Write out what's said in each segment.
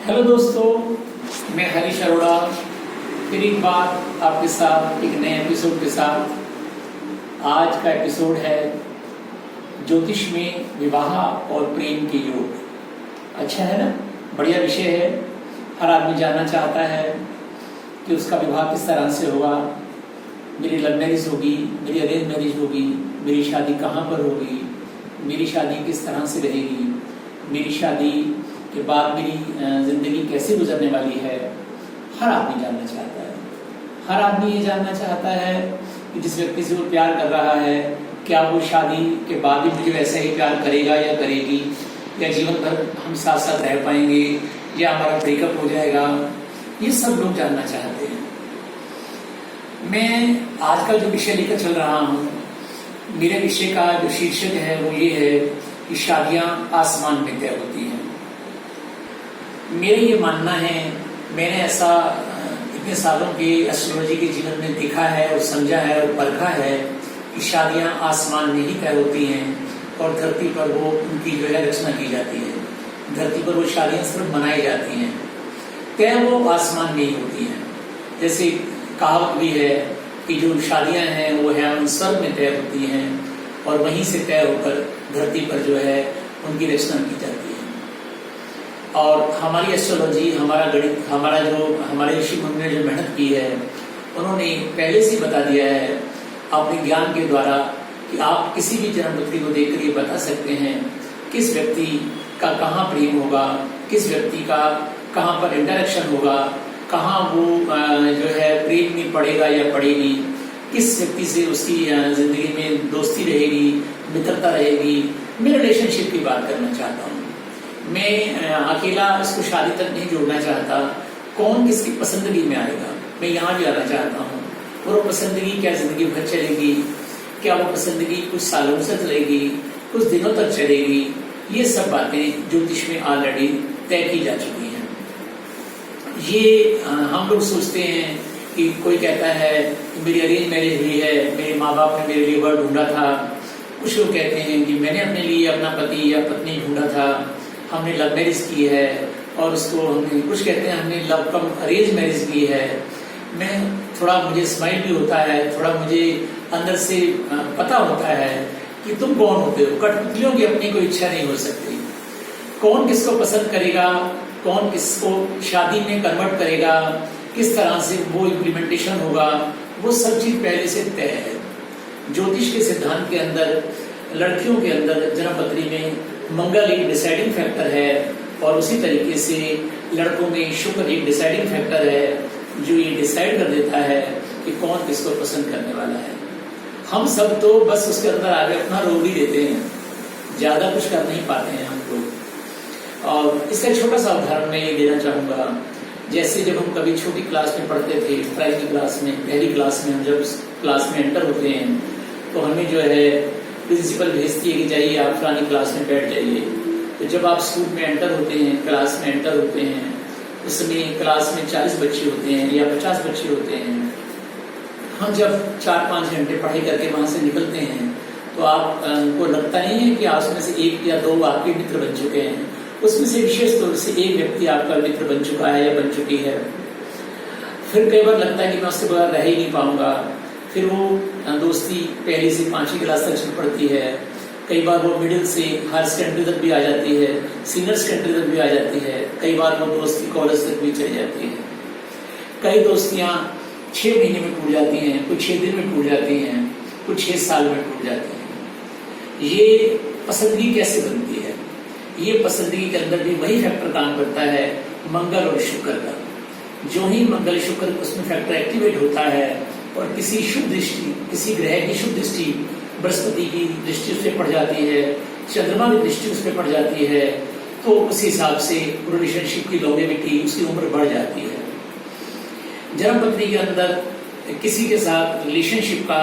Hello दोस्तों, मैं हरीश अरोड़ा फिर एक बार आपके साथ एक नए एपिसोड के साथ। आज का एपिसोड है ज्योतिष में विवाह और प्रेम के योग। अच्छा है ना, बढ़िया विषय है। हर आदमी जानना चाहता है कि उसका विवाह किस तरह से होगा, मेरी लव मैरिज होगी, मेरी अरेंज मैरिज होगी, मेरी शादी कहाँ पर होगी, मेरी शादी किस तरह से रहेगी, मेरी शादी के बाद मेरी जिंदगी कैसे गुजरने वाली है। हर आदमी जानना चाहता है। हर आदमी ये जानना चाहता है कि जिस व्यक्ति से वो प्यार कर रहा है, क्या वो शादी के बाद भी मुझे वैसा ही प्यार करेगा या करेगी, या जीवन भर हम साथ साथ रह पाएंगे, या हमारा ब्रेकअप हो जाएगा। ये सब लोग जानना चाहते हैं। मैं आज का जो विषय लेकर चल रहा हूँ, मेरे विषय का जो शीर्षक है वो ये है कि शादियां आसमान में तय होती हैं। मेरा ये मानना है, मैंने ऐसा इतने सालों के एस्ट्रोलॉजी के जीवन में देखा है और समझा है और परखा है कि शादियां आसमान में ही तय होती हैं और धरती पर वो उनकी जो है रचना की जाती है। धरती पर वो शादियां सिर्फ मनाई जाती हैं, तय वो आसमान में ही होती हैं। जैसे कहावत भी है कि जो शादियां हैं वो है स्वर्ग में तय होती हैं और वहीं से तय होकर धरती पर जो है उनकी रचना की जाती है। और हमारी एस्ट्रोलॉजी, हमारा गणित, हमारे ऋषि मुनि ने जो मेहनत की है, उन्होंने पहले से बता दिया है अपने ज्ञान के द्वारा कि आप किसी भी जन्मपत्री को देखकर ये बता सकते हैं किस व्यक्ति का कहाँ प्रेम होगा, किस व्यक्ति का कहाँ पर इंटरेक्शन होगा, कहाँ वो जो है प्रेम में पड़ेगा या पड़ेगी, किस व्यक्ति से उसकी जिंदगी में दोस्ती रहेगी, मित्रता रहेगी। मैं रिलेशनशिप की बात करना चाहता हूँ। मैं अकेला इसको शादी तक नहीं जोड़ना चाहता। कौन किसकी पसंदगी में आएगा, मैं यहाँ भी आना चाहता हूँ। और वो पसंदगी क्या जिंदगी भर चलेगी, क्या वो पसंदगी कुछ सालों से चलेगी, कुछ दिनों तक चलेगी, ये सब बातें ज्योतिष में ऑलरेडी तय की जा चुकी हैं। ये हम लोग सोचते हैं कि कोई कहता है कि मेरी अरेंज मैरिज हुई है, मेरे माँ बाप ने मेरे लिए वर ढूंढा था। कुछ लोग कहते हैं कि मैंने अपने लिए अपना पति या पत्नी ढूंढा था, हमने लव मैरिज की है और उसको हमने, कुछ कहते हैं हमने लव कम अरेंज मैरिज की है। मैं थोड़ा, मुझे स्माइल भी होता है, थोड़ा मुझे अंदर से पता होता है कि तुम कौन होते हो। कठपुतलियों की अपनी कोई इच्छा नहीं हो सकती। कौन किसको पसंद करेगा, कौन किसको शादी में कन्वर्ट करेगा, किस तरह से वो इम्प्लीमेंटेशन होगा, वो सब चीज पहले से तय है। ज्योतिष के सिद्धांत के अंदर, लड़कियों के अंदर जन्मपत्री में मंगल एक डिसाइडिंग फैक्टर है और उसी तरीके से लड़कों में शुक्र एक डिसाइडिंग फैक्टर है जो ये डिसाइड कर देता है कि कौन किसको पसंद करने वाला है। हम सब तो बस उसके अंदर आगे अपना रोल ही देते हैं, ज्यादा कुछ कर नहीं पाते हैं हम लोग। और इसका छोटा सा उदाहरण मैं ये देना चाहूंगा। जैसे जब हम कभी छोटी क्लास में पढ़ते थे, प्राइमरी क्लास में, पहली क्लास में, हम जब क्लास में एंटर होते हैं तो हमें जो है प्रिंसिपल भेजती है कि जाइए आप फलानी क्लास में बैठ जाइए। तो जब आप स्कूल में एंटर होते हैं, क्लास में एंटर होते हैं, उस समय क्लास में 40 बच्चे होते हैं या 50 बच्चे होते हैं। हम जब 4-5 घंटे पढ़ाई करके वहां से निकलते हैं तो आपको लगता नहीं है कि आप उसमें से 1 या 2 आपके मित्र बन चुके हैं। उसमें से विशेष तौर से एक व्यक्ति आपका मित्र बन चुका है या बन चुकी है। फिर कई बार लगता है कि मैं उसके बगैर रह ही नहीं पाऊंगा। फिर वो दोस्ती पहली से 5वीं क्लास तक चल पड़ती है। कई बार वो मिडिल से हायर सेकेंडरी तक भी आ जाती है, सीनियर सेकेंडरी तक भी आ जाती है। कई बार वो दोस्ती कॉलेज तक भी चली जाती है। कई दोस्तियां 6 महीने में टूट जाती हैं, कुछ 6 दिन में टूट जाती हैं, कुछ 6 साल में टूट जाती हैं। ये पसंदगी कैसे बनती है? ये पसंदगी के अंदर भी वही फैक्टर काम करता है, मंगल और शुक्र का। जो ही मंगल शुक्र उसमें फैक्टर एक्टिवेट होता है और किसी शुभ दृष्टि, किसी ग्रह की शुभ दृष्टि, बृहस्पति की दृष्टि उस पर पड़ जाती है, चंद्रमा की दृष्टि उस पर पड़ जाती है, तो उस हिसाब से रिलेशनशिप की लॉन्जेविटी, उसकी उम्र बढ़ जाती है। जन्मपत्री के अंदर किसी के साथ रिलेशनशिप का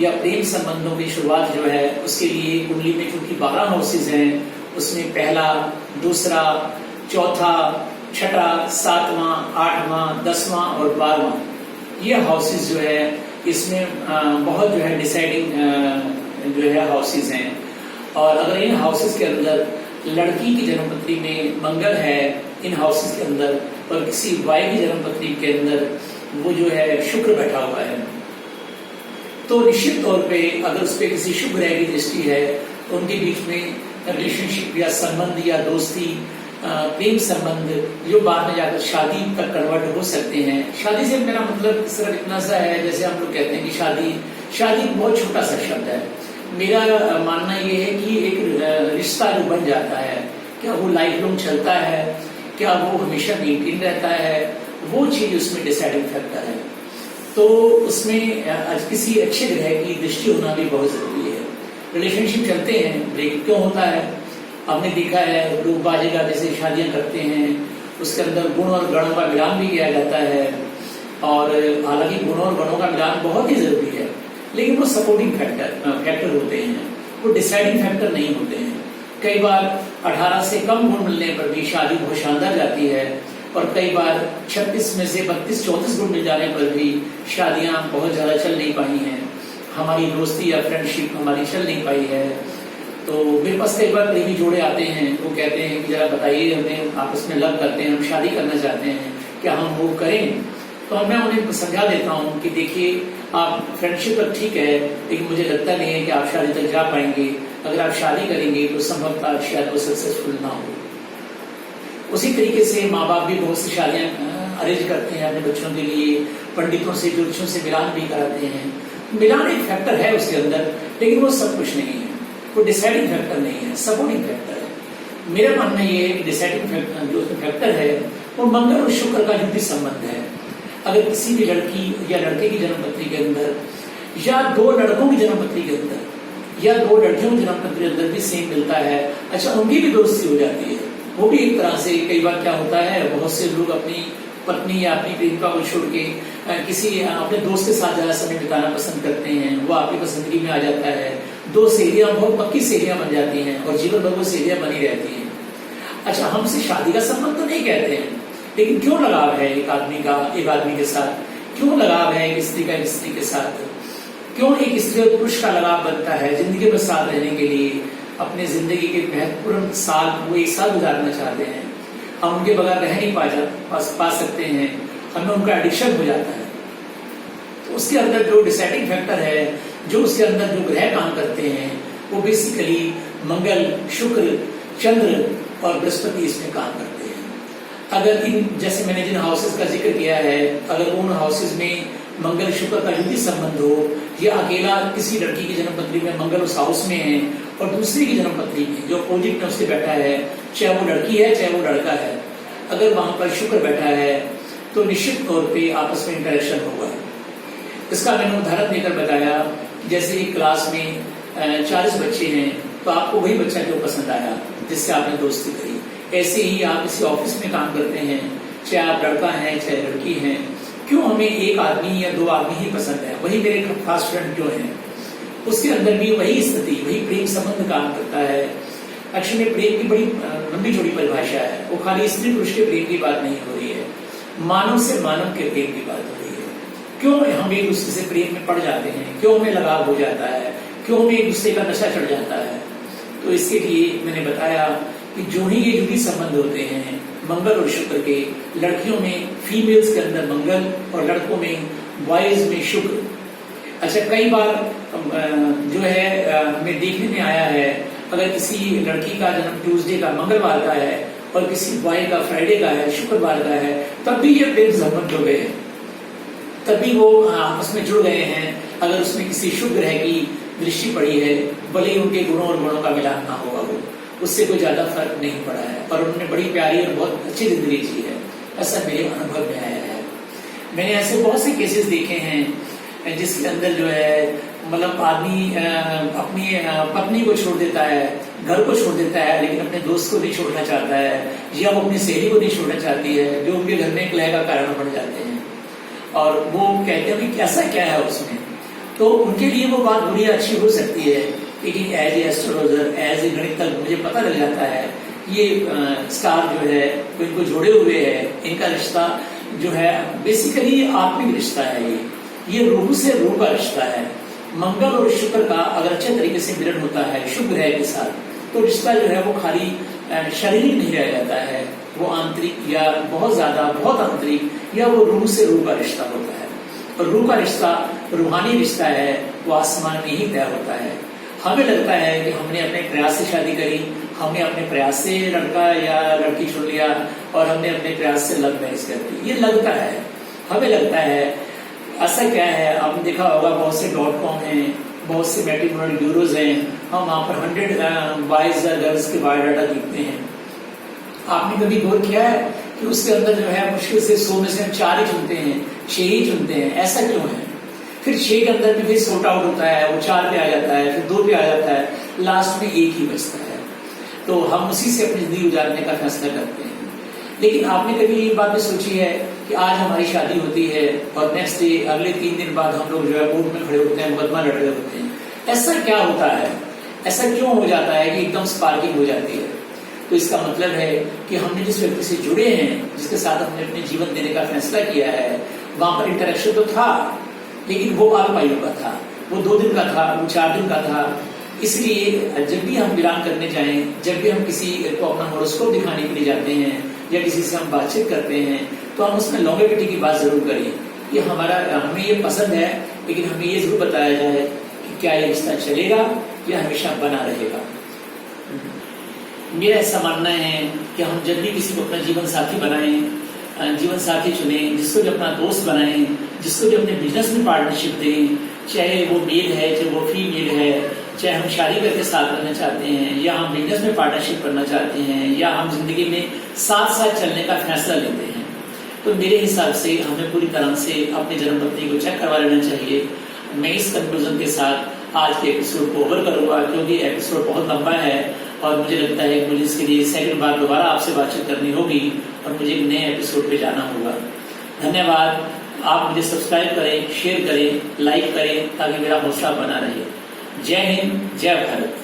या प्रेम संबंधों की शुरुआत जो है, उसके लिए कुंडली में चूंकि 12 हाउसेज हैं, उसमें पहला, दूसरा, चौथा, छठा, 7वां, 8वां, 10वां और 12वां, ये हाउसेज जो है इसमें बहुत जो है डिसाइडिंग जो है हाउसेज हैं। और अगर इन हाउसेज के अंदर लड़की की जन्मपत्री में मंगल है इन हाउसेस के अंदर और किसी वायु की जन्म पत्री के अंदर वो जो है शुक्र बैठा हुआ है, तो निश्चित तौर पे अगर उस पर किसी शुभ ग्रह की दृष्टि है तो उनके बीच में रिलेशनशिप या संबंध या दोस्ती, प्रेम संबंध जो बाद में जाकर शादी तक कन्वर्ट हो सकते हैं। शादी से मेरा मतलब सिर्फ इतना सा है, जैसे हम लोग कहते हैं कि शादी बहुत छोटा सा शब्द है। मेरा मानना ये है कि एक रिश्ता जो बन जाता है, क्या वो लाइफ लॉन्ग चलता है, क्या वो हमेशा मेंटेन रहता है, वो चीज उसमें डिसाइडिंग फैक्टर है। तो उसमें किसी अच्छे ग्रह की दृष्टि होना भी बहुत जरूरी है। रिलेशनशिप चलते हैं, ब्रेक क्यों होता है? आपने देखा है लोग बाजे गाजे से शादियां करते हैं, उसके अंदर गुण और गणों का मिलान भी किया जाता है, और हालांकि गुणों और गणों का मिलान बहुत ही जरूरी है, लेकिन वो सपोर्टिंग फैक्टर होते हैं, वो डिसाइडिंग फैक्टर नहीं होते हैं। कई बार 18 से कम गुण मिलने पर भी शादी बहुत शानदार जाती है, और कई बार 36 में से 32-34 गुण मिल जाने पर भी शादियां बहुत ज्यादा चल नहीं पाई हैं। हमारी दोस्ती या फ्रेंडशिप हमारी चल नहीं पाई है। तो मेरे पास कई बार प्रेमी जोड़े आते हैं, वो कहते हैं कि जरा बताइए, हमें आपस में लव करते हैं, हम शादी करना चाहते हैं, क्या हम वो करें? तो मैं उन्हें समझा देता हूँ कि देखिए, आप फ्रेंडशिप तक ठीक है, लेकिन मुझे लगता नहीं है कि आप शादी तक जा पाएंगे। अगर आप शादी करेंगे तो संभवतः शायद वो सक्सेसफुल ना हो। उसी तरीके से माँ बाप भी बहुत सी शादियां अरेंज करते हैं अपने बच्चों के लिए, पंडितों से ज्योतिषियों से मिलान भी कराते हैं। मिलान एक फैक्टर है उसके अंदर, लेकिन वो सब कुछ नहीं है, वो डिसाइडिंग फैक्टर नहीं है, सपोर्टिंग फैक्टर है। मेरा मानना ये है कि डिसाइडिंग जो फैक्टर है वो मंगल और शुक्र का युति संबंध है। अगर किसी भी लड़की या लड़के की जन्मपत्री के अंदर, या दो लड़कों की जन्मपत्री के अंदर, या दो लड़कियों की जन्मपत्री के अंदर भी सेम मिलता है, अच्छा उनकी भी दोस्ती हो जाती है। वो भी एक तरह से, कई बार क्या होता है, बहुत से लोग अपनी पत्नी या अपनी प्रेमिका को छोड़ के किसी अपने दोस्त के साथ ज्यादा समय बिताना पसंद करते हैं, वो आपकी पसंदगी में आ जाता है। दो सहेलियां बहुत पक्की सहेलियां बन जाती हैं और जीवन भर वो सहेलियां बनी रहती हैं। अच्छा, हमसे शादी का संबंध तो नहीं कहते हैं, लेकिन क्यों लगाव है एक आदमी के साथ? क्यों लगाव है एक स्त्री का एक स्त्री के साथ? क्यों एक स्त्री और पुरुष का लगाव बनता है जिंदगी में साथ रहने के लिए? अपने जिंदगी के महत्वपूर्ण साल वो एक साथ गुजारना चाहते हैं, हम उनके बगैर रह नहीं पा सकते हैं, हमें उनका एडिक्शन हो जाता है। तो उसके अंदर जो डिसाइडिंग फैक्टर है, जो उसके अंदर जो ग्रह काम करते हैं, वो बेसिकली मंगल, शुक्र, चंद्र और बृहस्पति इसमें काम करते हैं। अगर जैसे मैंने जिन हाउसेस का जिक्र किया है, अगर उन हाउसेस में मंगल शुक्र का युति संबंध हो, या अकेला किसी लड़की की जन्मपत्री में मंगल उस हाउस में है और दूसरी की जन्मपत्री में जो अपोजिट में उसके बैठा है, चाहे वो लड़की है चाहे वो लड़का है, अगर वहां पर शुक्र बैठा है तो निश्चित तौर पे आपस में इंटरेक्शन होगा। इसका मैंने उदाहरण देकर बताया, जैसे एक क्लास में 40 बच्चे हैं, तो आपको वही बच्चा जो पसंद आया जिससे आपने दोस्ती करी। ऐसे ही आप किसी ऑफिस में काम करते हैं, चाहे आप लड़का है चाहे लड़की है, क्यों हमें एक आदमी या दो आदमी ही पसंद है? वही मेरे खास फ्रेंड क्यों है? उसके अंदर भी वही स्थिति, वही प्रेम संबंध काम करता है। एक्चुअली प्रेम की बड़ी लंबी चौड़ी परिभाषा है, वो खाली स्त्री पुरुष के प्रेम की बात नहीं हो रही है, मानव से मानव के प्रेम की बात हो रही है। क्यों हम एक दूसरे से प्रेम में पड़ जाते हैं? क्यों हमें लगाव हो जाता है? क्यों हमें एक दूसरे का नशा चढ़ जाता है? तो इसके लिए मैंने बताया कि जो ही ये जुड़ी संबंध होते हैं मंगल और शुक्र के, लड़कियों में फीमेल्स के अंदर मंगल और लड़कों में बॉयज में शुक्र। अच्छा, कई बार जो है हमें देखने में आया है, अगर किसी लड़की का जन्म ट्यूसडे का मंगलवार का है और किसी बॉय का फ्राइडे का है, शुक्रवार का है, तब भी ये प्रेम संबंध हो गए हैं, तभी वो आपस में जुड़ गए हैं। अगर उसमें किसी शुभ ग्रह की दृष्टि पड़ी है, भले ही उनके गुणों और गुणों का मिलान ना होगा, वो उससे कोई ज्यादा फर्क नहीं पड़ा है, पर उन्होंने बड़ी प्यारी और बहुत अच्छी जिंदगी जी है, ऐसा मेरे अनुभव में आया है। मैंने ऐसे बहुत से केसेस देखे हैं जिसके अंदर जो है मतलब आदमी अपनी पत्नी को छोड़ देता है, घर को छोड़ देता है, लेकिन अपने दोस्त को नहीं छोड़ना चाहता है, या वो अपनी सहेली को नहीं छोड़ना चाहती है, जो उनके घर में कलह का कारण बन जाते हैं। और वो कहते हैं कि कैसा क्या है उसमें, तो उनके लिए वो बात बुरी अच्छी हो सकती है, लेकिन as a astrologer, as a गणितज्ञ मुझे पता लग जाता है ये स्टार जो है वो इनको जोड़े हुए है, इनका रिश्ता जो है बेसिकली आत्मिक रिश्ता है, ये रूह से रूह का रिश्ता है। मंगल और शुक्र का अगर अच्छे तरीके से मिलन होता है शुभ ग्रह के साथ, तो रिश्ता जो है वो खाली शारीरिक नहीं रह जाता है, वो आंतरिक या बहुत ज्यादा बहुत आंतरिक या वो रूह से रूह का रिश्ता होता है। और रूह का रिश्ता रूहानी रिश्ता है, वो आसमान में ही तय होता है। हमें लगता है कि हमने अपने प्रयास से शादी करी, हमने अपने प्रयास से लड़का या लड़की चुन लिया और हमने अपने प्रयास से लव मैरिज कर दी। ये लगता है, हमें लगता है। ऐसा क्या है, आपने देखा होगा बहुत से .com हैं, बहुत से मैट्रिमोनियल ब्यूरोज हैं, हम वहां पर 100 बॉयज या गर्ल्स के बायोडाटा देखते हैं। आपने कभी गौर किया है कि उसके अंदर जो है मुश्किल से 100 में से हम 4 ही चुनते हैं, 6 ही चुनते हैं? ऐसा क्यों है? फिर 6 के अंदर भी फिर सॉर्ट आउट होता है, वो 4 पे आ जाता है, फिर 2 पे आ जाता है, लास्ट में 1 ही बचता है। तो हम उसी से अपनी जिंदगी गुजारने का फैसला करते हैं। लेकिन आपने कभी ये बात भी सोची है कि आज हमारी शादी होती है और नेक्स्ट डे अगले 3 दिन बाद हम लोग जो है कोर्ट में खड़े होते हैं, मुकदमा लड़ रहे होते हैं? ऐसा क्या होता है? ऐसा क्यों हो जाता है कि एकदम स्पार्किंग हो जाती है? तो इसका मतलब है कि हमने जिस व्यक्ति से जुड़े हैं, जिसके साथ हमने अपने जीवन देने का फैसला किया है, वहां पर इंटरेक्शन तो था, लेकिन वो अल्पायु का था, वो 2 दिन का था, वो 4 दिन का था। इसलिए जब भी हम बिलोंग करने जाएं, जब भी हम किसी को अपना हॉरोस्कोप दिखाने के लिए जाते हैं या किसी से हम बातचीत करते हैं, तो हम उसमें लॉन्गेविटी की बात जरूर करें। ये हमें ये पसंद है, लेकिन हमें ये जरूर बताया जाए कि क्या ये रिश्ता चलेगा या हमेशा बना रहेगा। मेरा ऐसा मानना है कि हम जब भी किसी को अपना जीवन साथी बनाएं, जीवन साथी चुने, जिसको भी अपना दोस्त बनाएं, जिसको भी अपने बिजनेस में पार्टनरशिप दें, चाहे वो मेल है चाहे वो फीमेल है, चाहे हम शादी करके साथ रहना चाहते हैं या हम बिजनेस में पार्टनरशिप करना चाहते हैं या हम जिंदगी में साथ साथ चलने का फैसला लेते हैं, तो मेरे हिसाब से हमें पूरी तरह से अपनी जन्मपत्री को चेक करवा लेना चाहिए। मैं इस कंक्लूजन के साथ आज के एपिसोड को ओवर करूंगा, क्योंकि एपिसोड बहुत लंबा है और मुझे लगता है कि मुझे इसके लिए सेकंड बार दोबारा आपसे बातचीत करनी होगी और मुझे एक नए एपिसोड पे जाना होगा। धन्यवाद। आप मुझे सब्सक्राइब करें, शेयर करें, लाइक करें, ताकि मेरा हौसला बना रहे। जय हिंद, जय भारत।